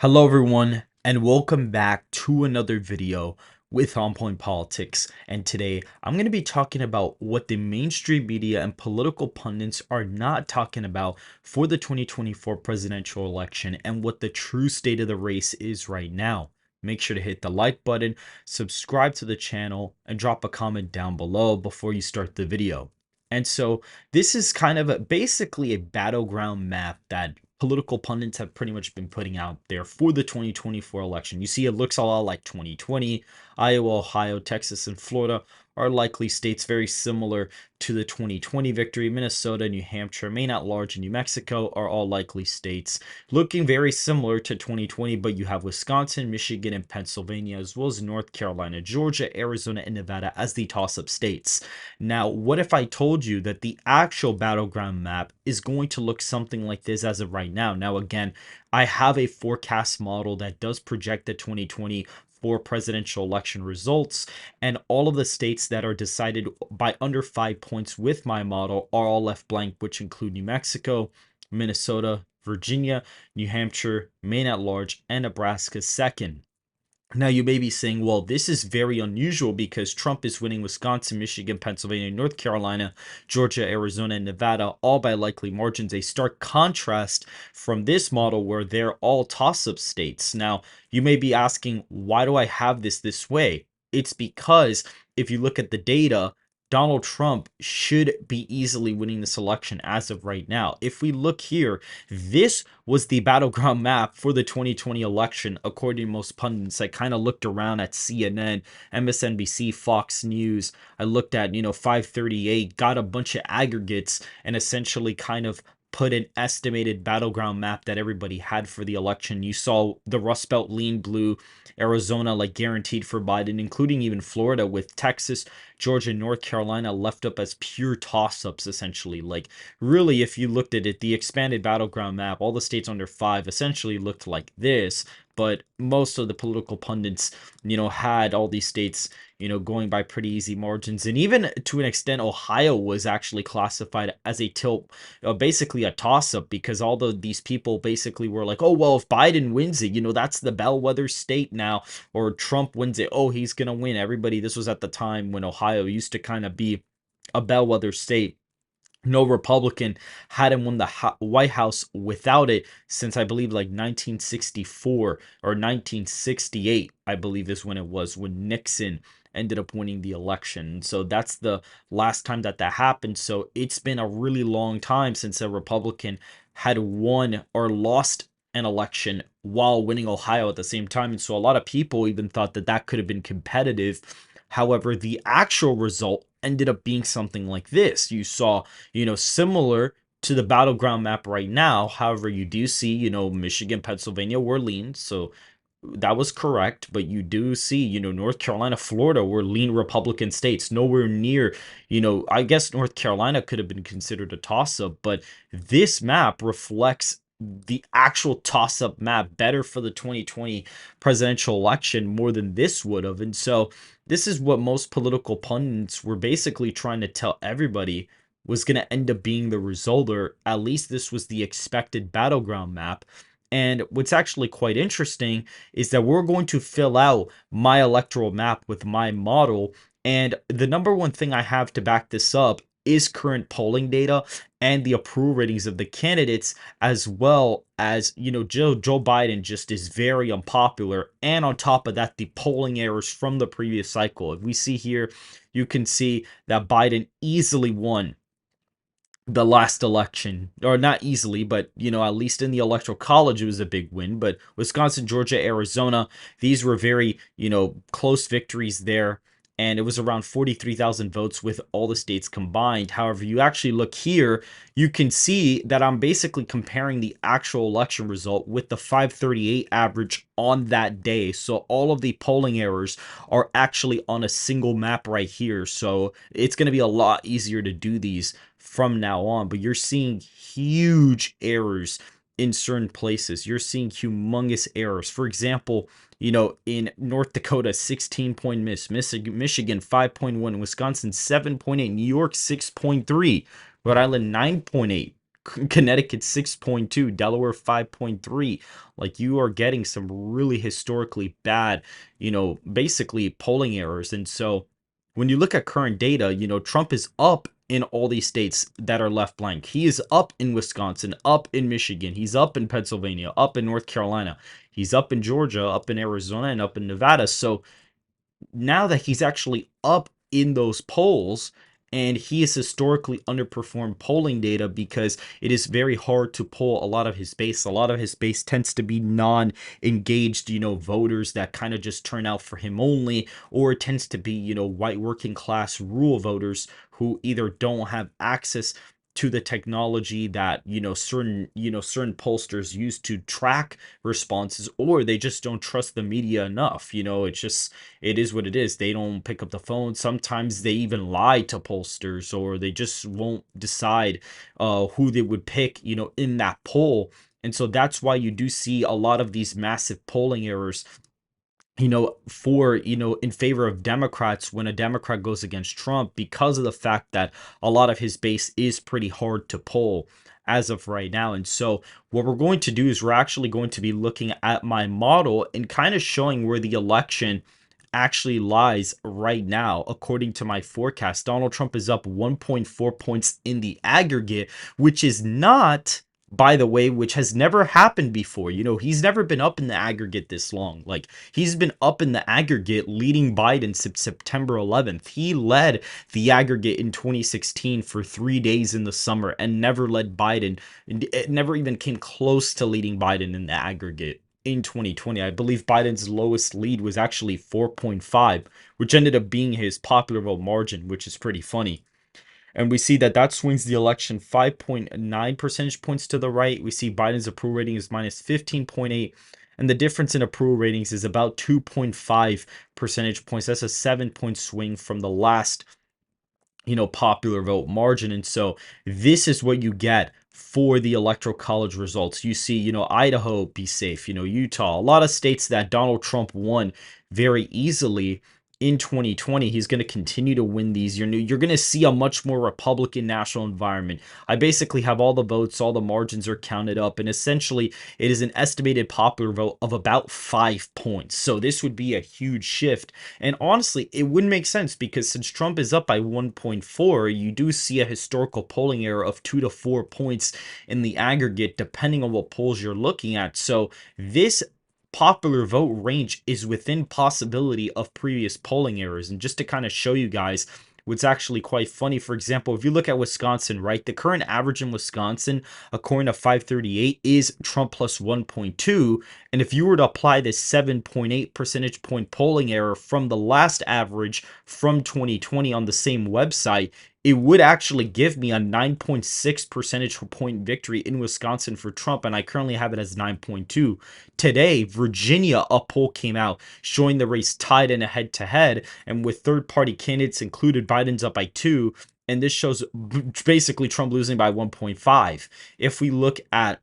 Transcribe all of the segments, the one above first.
Hello everyone and welcome back to another video with On Point Politics, and today I'm going to be talking about what the mainstream media and political pundits are not talking about for the 2024 presidential election and what the true state of the race is right now. Make sure to hit the like button, subscribe to the channel, and drop a comment down below before you start the video. And so this is kind of basically a battleground map that political pundits have pretty much been putting out there for the 2024 election. You see, it looks a lot like 2020. Iowa, Ohio, Texas, and Florida are likely states very similar to the 2020 victory. Minnesota, New Hampshire, Maine at large, and New Mexico are all likely states looking very similar to 2020, but you have Wisconsin, Michigan, and Pennsylvania, as well as North Carolina, Georgia, Arizona, and Nevada as the toss-up states. Now, what if I told you that the actual battleground map is going to look something like this as of right now? Now, again, I have a forecast model that does project the 2024 presidential election results, and all of the states that are decided by under 5 points with my model are all left blank, which include New Mexico, Minnesota, Virginia, New Hampshire, Maine at large, and Nebraska second. Now, you may be saying, well, this is very unusual because Trump is winning Wisconsin, Michigan, Pennsylvania, North Carolina, Georgia, Arizona, and Nevada, all by likely margins. A stark contrast from this model where they're all toss-up states. Now, you may be asking, why do I have this way? It's because if you look at the data, Donald Trump should be easily winning this election as of right now. If we look here, this was the battleground map for the 2020 election, according to most pundits. I kind of looked around at CNN, MSNBC, Fox News. I looked at, 538, got a bunch of aggregates, and essentially kind of put an estimated battleground map that everybody had for the election. You saw the Rust Belt lean blue, Arizona like guaranteed for Biden, including even Florida, with Texas, Georgia, North Carolina left up as pure toss-ups, essentially. Like, really, if you looked at it, the expanded battleground map, all the states under 5 essentially looked like this, but most of the political pundits, had all these states, going by pretty easy margins. And even to an extent, Ohio was actually classified as a tilt, basically a toss-up, because all these people basically were like, oh, well, if Biden wins it, that's the bellwether state now, or Trump wins it, oh, he's gonna win. Everybody, this was at the time when Ohio used to kind of be a bellwether state. No Republican hadn't won the White House without it since, I believe, like 1964 or 1968, I believe is when it was, when Nixon ended up winning the election. So that's the last time that happened. So it's been a really long time since a Republican had won or lost an election while winning Ohio at the same time. And so a lot of people even thought that that could have been competitive. However, the actual result ended up being something like this. You saw, similar to the battleground map right now. However, you do see, Michigan, Pennsylvania were lean. So that was correct. But you do see, North Carolina, Florida were lean Republican states. Nowhere near, I guess North Carolina could have been considered a toss-up. But this map reflects the actual toss-up map better for the 2020 presidential election more than this would have. And so this is what most political pundits were basically trying to tell everybody was going to end up being the result, or at least this was the expected battleground map. And what's actually quite interesting is that we're going to fill out my electoral map with my model. And the number one thing I have to back this up is current polling data and the approval ratings of the candidates, as well as, Joe Biden just is very unpopular. And on top of that, the polling errors from the previous cycle. If we see here, you can see that Biden easily won the last election, or not easily, but at least in the electoral college it was a big win. But Wisconsin, Georgia, Arizona, these were very close victories there, and it was around 43,000 votes with all the states combined. However, you actually look here, you can see that I'm basically comparing the actual election result with the 538 average on that day. So all of the polling errors are actually on a single map right here, so it's going to be a lot easier to do these from now on. But you're seeing huge errors in certain places. You're seeing humongous errors. For example, in North Dakota, 16-point miss, Michigan 5.1, Wisconsin 7.8, New York 6.3, Rhode Island 9.8, Connecticut 6.2, Delaware 5.3. Like, you are getting some really historically bad, basically polling errors. And so when you look at current data, Trump is up in all these states that are left blank. He is up in Wisconsin, up in Michigan, he's up in Pennsylvania, up in North Carolina, he's up in Georgia, up in Arizona, and up in Nevada. So now that he's actually up in those polls, and he has historically underperformed polling data because it is very hard to poll a lot of his base. A lot of his base tends to be non-engaged, voters that kind of just turn out for him only, or it tends to be, white working class rural voters who either don't have access to the technology that certain pollsters use to track responses, or they just don't trust the media enough. It is what it is. They don't pick up the phone. Sometimes they even lie to pollsters, or they just won't decide who they would pick, in that poll. And so that's why you do see a lot of these massive polling errors, for, in favor of Democrats when a Democrat goes against Trump, because of the fact that a lot of his base is pretty hard to poll as of right now. And so what we're going to do is we're actually going to be looking at my model and kind of showing where the election actually lies right now. According to my forecast, Donald Trump is up 1.4 points in the aggregate, which is not, by the way, which has never happened before. He's never been up in the aggregate this long. Like, he's been up in the aggregate leading Biden since September 11th. He led the aggregate in 2016 for 3 days in the summer and never led Biden. It never even came close to leading Biden in the aggregate in 2020. I believe Biden's lowest lead was actually 4.5, which ended up being his popular vote margin, which is pretty funny. And we see that swings the election 5.9 percentage points to the right. We see Biden's approval rating is minus 15.8, and the difference in approval ratings is about 2.5 percentage points. That's a 7-point swing from the last popular vote margin. And so this is what you get for the electoral college results. You see, Idaho, be safe, Utah, a lot of states that Donald Trump won very easily in 2020. He's going to continue to win these. You're going to see a much more Republican national environment. I basically have all the votes, all the margins are counted up, and essentially it is an estimated popular vote of about 5 points. So this would be a huge shift. And honestly, it wouldn't make sense, because since Trump is up by 1.4, you do see a historical polling error of 2 to 4 points in the aggregate, depending on what polls you're looking at. So this popular vote range is within possibility of previous polling errors. And just to kind of show you guys what's actually quite funny, for example, if you look at Wisconsin, right, the current average in Wisconsin, according to 538, is Trump plus 1.2. And if you were to apply this 7.8 percentage point polling error from the last average from 2020 on the same website, it would actually give me a 9.6 percentage point victory in Wisconsin for Trump, and I currently have it as 9.2. Today, Virginia, a poll came out showing the race tied in a head-to-head, and with third-party candidates included, Biden's up by 2, and this shows basically Trump losing by 1.5. If we look at,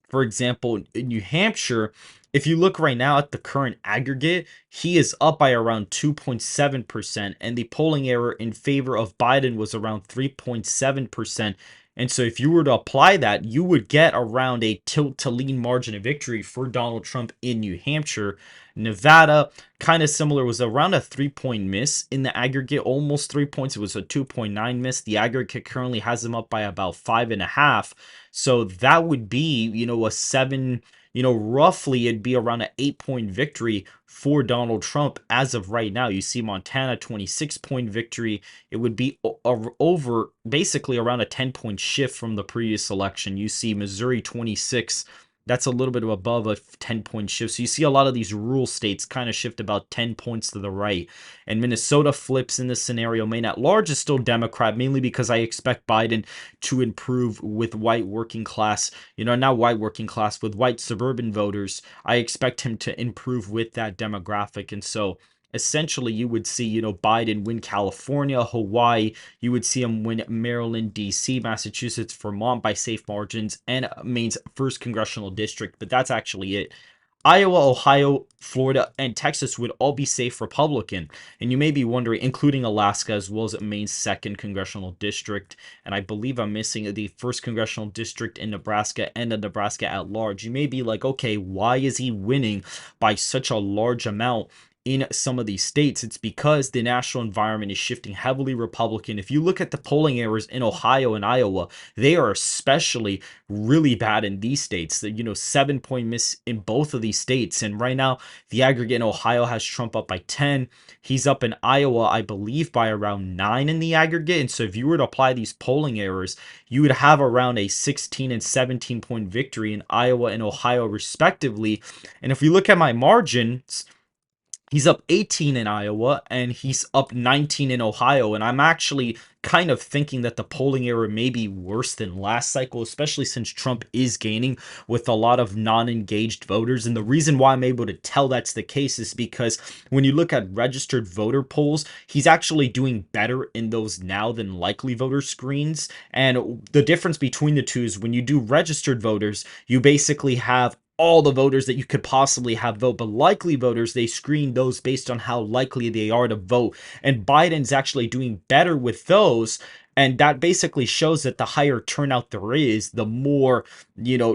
for example, in New Hampshire, if you look right now at the current aggregate, he is up by around 2.7%, and the polling error in favor of Biden was around 3.7%. And so if you were to apply that, you would get around a tilt to lean margin of victory for Donald Trump in New Hampshire. Nevada, kind of similar, was around a 3-point miss in the aggregate, almost 3 points. It was a 2.9 miss. The aggregate currently has him up by about 5.5. So that would be, a 7, roughly it'd be around an 8-point victory for Donald Trump as of right now. You see Montana, 26-point victory. It would be over basically around a 10-point shift from the previous election. You see Missouri, 26. That's a little bit above a 10-point shift. So you see a lot of these rural states kind of shift about 10 points to the right. And Minnesota flips in this scenario. Maine at large is still Democrat, mainly because I expect Biden to improve with white working class, not white working class, with white suburban voters. I expect him to improve with that demographic. And so essentially you would see, Biden win California, Hawaii. You would see him win Maryland, D.C., Massachusetts, Vermont by safe margins, and Maine's first congressional district. But that's actually it. Iowa, Ohio, Florida, and Texas would all be safe Republican. And you may be wondering, including Alaska, as well as Maine's second congressional district. And I believe I'm missing the first congressional district in Nebraska and the Nebraska at large. You may be like, okay, why is he winning by such a large amount in some of these states? It's because the national environment is shifting heavily Republican. If you look at the polling errors in Ohio and Iowa, they are especially really bad in these states. 7-point miss in both of these states. And right now, the aggregate in Ohio has Trump up by 10. He's up in Iowa, I believe, by around 9 in the aggregate. And so if you were to apply these polling errors, you would have around a 16 and 17-point victory in Iowa and Ohio, respectively. And if we look at my margins, he's up 18 in Iowa and he's up 19 in Ohio. And I'm actually kind of thinking that the polling error may be worse than last cycle, especially since Trump is gaining with a lot of non-engaged voters. And the reason why I'm able to tell that's the case is because when you look at registered voter polls, he's actually doing better in those now than likely voter screens. And the difference between the two is when you do registered voters, you basically have all the voters that you could possibly have vote, but likely voters, they screen those based on how likely they are to vote. And Biden's actually doing better with those. And that basically shows that the higher turnout there is, the more,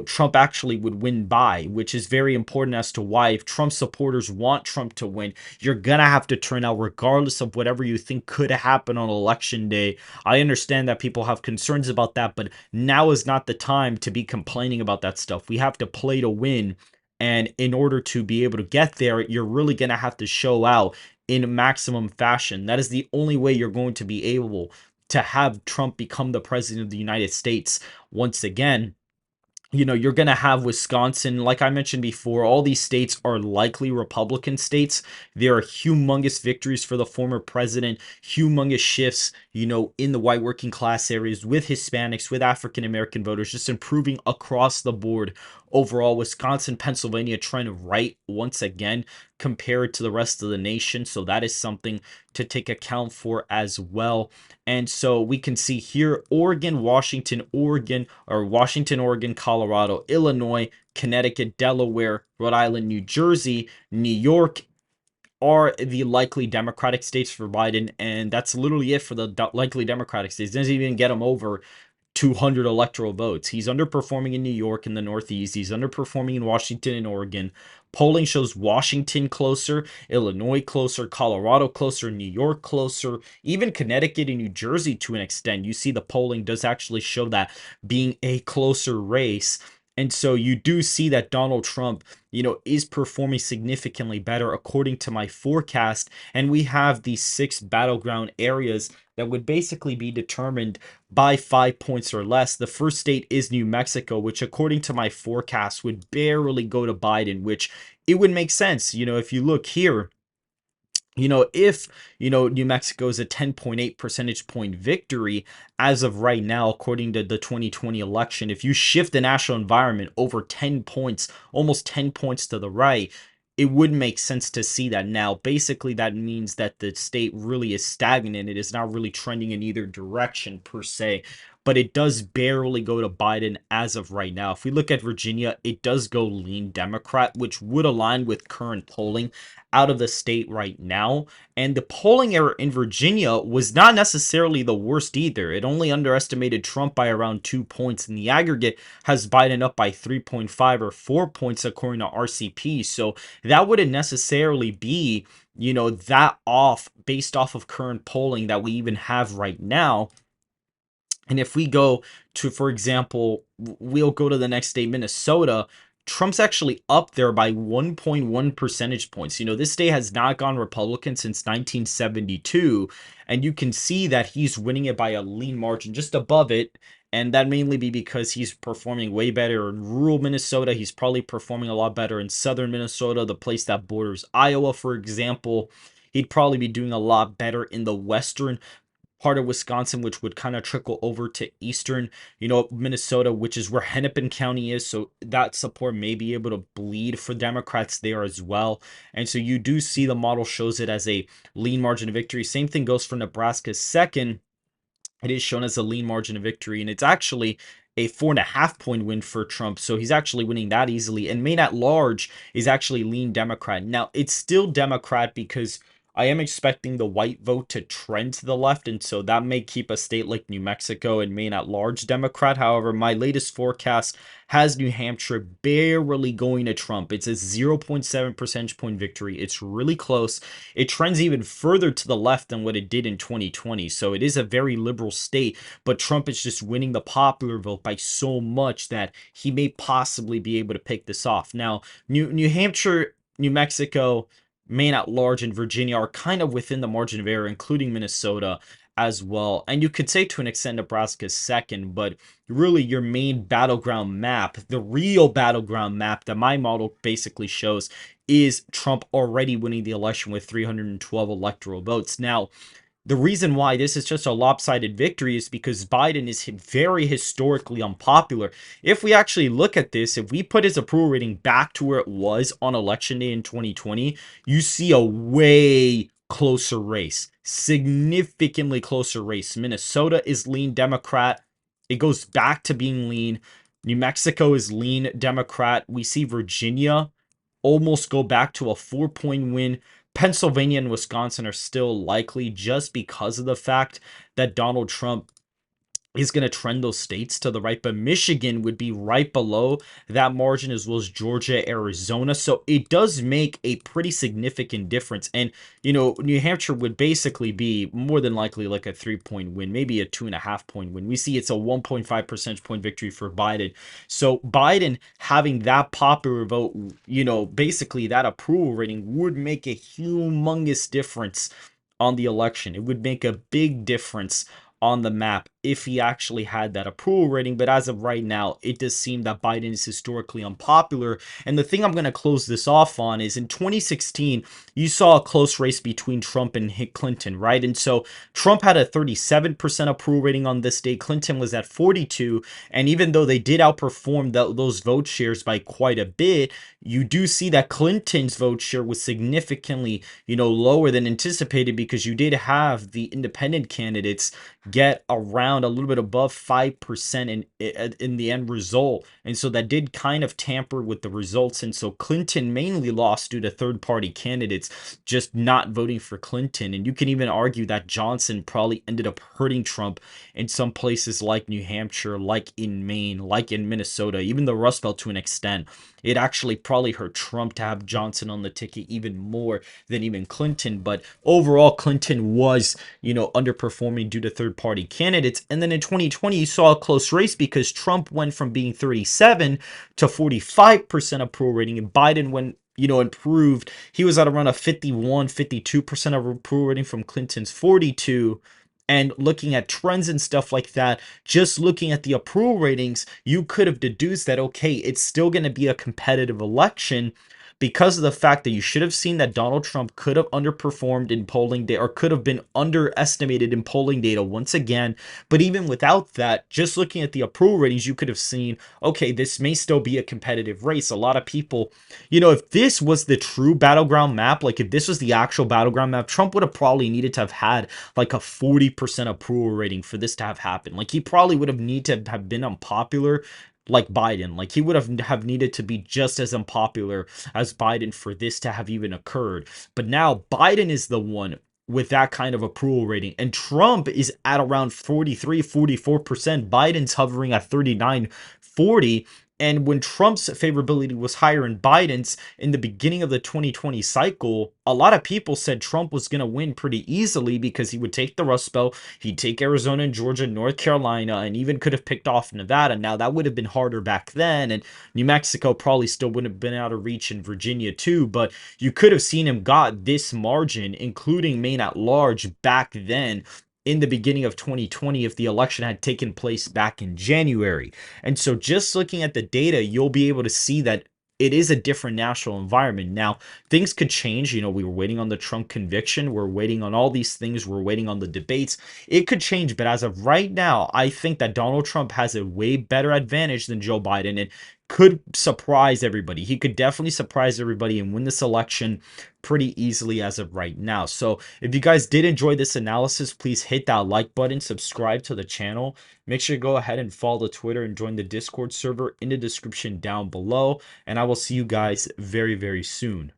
Trump actually would win by, which is very important as to why if Trump supporters want Trump to win, you're going to have to turn out regardless of whatever you think could happen on election day. I understand that people have concerns about that, but now is not the time to be complaining about that stuff. We have to play to win. And in order to be able to get there, you're really going to have to show out in maximum fashion. That is the only way you're going to be able to have Trump become the president of the United States once again. You're going to have Wisconsin, like I mentioned before, all these states are likely Republican states. There are humongous victories for the former president, humongous shifts, in the white working class areas with Hispanics, with African American voters, just improving across the board. Overall, Wisconsin, Pennsylvania trend right once again compared to the rest of the nation. So that is something to take account for as well. And so we can see here Oregon, Washington, Oregon, Colorado, Illinois, Connecticut, Delaware, Rhode Island, New Jersey, New York are the likely Democratic states for Biden. And that's literally it for the likely Democratic states. Doesn't even get them over 200 electoral votes. He's underperforming in New York and the Northeast. He's underperforming in Washington and Oregon. Polling shows Washington closer, Illinois closer, Colorado closer, New York closer, even Connecticut and New Jersey to an extent. You see the polling does actually show that being a closer race. And so you do see that Donald Trump, is performing significantly better according to my forecast. And we have these 6 battleground areas that would basically be determined by 5 points or less. The first state is New Mexico, which according to my forecast would barely go to Biden, which it would make sense. If you look here, if, New Mexico is a 10.8 percentage point victory as of right now, according to the 2020 election, if you shift the national environment over 10 points, almost 10 points to the right, it would make sense to see that. Now, basically, that means that the state really is stagnant. It is not really trending in either direction per se, but it does barely go to Biden as of right now. If we look at Virginia, it does go lean Democrat, which would align with current polling out of the state right now. And the polling error in Virginia was not necessarily the worst either. It only underestimated Trump by around 2 points, and the aggregate has Biden up by 3.5 or 4 points according to RCP. So that wouldn't necessarily be, that off based off of current polling that we even have right now. And if we go to, for example, we'll go to the next state, Minnesota. Trump's actually up there by 1.1 percentage points. This state has not gone Republican since 1972. And you can see that he's winning it by a lean margin just above it. And that mainly be because he's performing way better in rural Minnesota. He's probably performing a lot better in southern Minnesota, the place that borders Iowa, for example. He'd probably be doing a lot better in the western part of Wisconsin, which would kind of trickle over to eastern, Minnesota, which is where Hennepin County is. So that support may be able to bleed for Democrats there as well. And so you do see the model shows it as a lean margin of victory. Same thing goes for Nebraska's second. It is shown as a lean margin of victory, and it's actually a 4.5 point win for Trump. So he's actually winning that easily. And Maine at large is actually lean Democrat. Now, it's still Democrat because I am expecting the white vote to trend to the left. And so that may keep a state like New Mexico and Maine at large Democrat. However, my latest forecast has New Hampshire barely going to Trump. It's a 0.7 percentage point victory. It's really close. It trends even further to the left than what it did in 2020. So it is a very liberal state, but Trump is just winning the popular vote by so much that he may possibly be able to pick this off. Now, New Hampshire, New Mexico, Maine at large, and Virginia are kind of within the margin of error, including Minnesota as well. And you could say to an extent Nebraska is second, but really your main battleground map, the real battleground map that my model basically shows, is Trump already winning the election with 312 electoral votes. Now, the reason why this is just a lopsided victory is because Biden is very historically unpopular. If we actually look at this, if we put his approval rating back to where it was on election day in 2020, you see a way closer race, significantly closer race. Minnesota is lean Democrat. It goes back to being lean. New Mexico is lean Democrat. We see Virginia almost go back to a 4 point win. Pennsylvania and Wisconsin are still likely just because of the fact that Donald Trump is going to trend those states to the right, but Michigan would be right below that margin, as well as Georgia, Arizona. So it does make a pretty significant difference. And, New Hampshire would basically be more than likely like a 3 point win, maybe a 2.5 point win. We see it's a 1.5 percentage point victory for Biden. So Biden having that popular vote, basically that approval rating would make a humongous difference on the election. It would make a big difference on the map if he actually had that approval rating. But as of right now, it does seem that Biden is historically unpopular. And the thing I'm going to close this off on is in 2016, you saw a close race between Trump and Clinton, right? And so Trump had a 37% approval rating on this day. Clinton was at 42. And even though they did outperform those vote shares by quite a bit, you do see that Clinton's vote share was significantly, lower than anticipated, because you did have the independent candidates get around a little bit above 5% in the end result. And so that did kind of tamper with the results. And so Clinton mainly lost due to third party candidates just not voting for Clinton. And you can even argue that Johnson probably ended up hurting Trump in some places like New Hampshire, like in Maine, like in Minnesota, even the Rust Belt to an extent. It actually probably hurt Trump to have Johnson on the ticket even more than even Clinton. But overall, Clinton was, underperforming due to third party candidates. And then in 2020, you saw a close race because Trump went from being 37 to 45% approval rating, and Biden went, improved. He was at around a 51, 52% of approval rating from Clinton's 42. And looking at trends and stuff like that, just looking at the approval ratings, you could have deduced that, okay, it's still going to be a competitive election, because of the fact that you should have seen that Donald Trump could have underperformed in polling data, or could have been underestimated in polling data once again. But even without that, just looking at the approval ratings, you could have seen, okay, this may still be a competitive race. A lot of people, if this was the true battleground map, like if this was the actual battleground map, Trump would have probably needed to have had like a 40% approval rating for this to have happened. Like he probably would have needed to have been unpopular like Biden. Like he would have needed to be just as unpopular as Biden for this to have even occurred. But now Biden is the one with that kind of approval rating, and Trump is at around 43, 44%. Biden's hovering at 39, 40. And when Trump's favorability was higher than Biden's in the beginning of the 2020 cycle, a lot of people said Trump was going to win pretty easily because he would take the Rust Belt, he'd take Arizona and Georgia, North Carolina, and even could have picked off Nevada. Now, that would have been harder back then, and New Mexico probably still wouldn't have been out of reach, in Virginia too, but you could have seen him got this margin, including Maine at large, back then in the beginning of 2020 if the election had taken place back in January. And so just looking at the data, you'll be able to see that it is a different national environment. Now, things could change. We were waiting on the Trump conviction. We're waiting on all these things. We're waiting on the debates. It could change. But as of right now, I think that Donald Trump has a way better advantage than Joe Biden. And could surprise everybody. He could definitely surprise everybody and win this election pretty easily as of right now. So if you guys did enjoy this analysis, please hit that like button, subscribe to the channel. Make sure to go ahead and follow the Twitter and join the Discord server in the description down below. And I will see you guys very, very soon.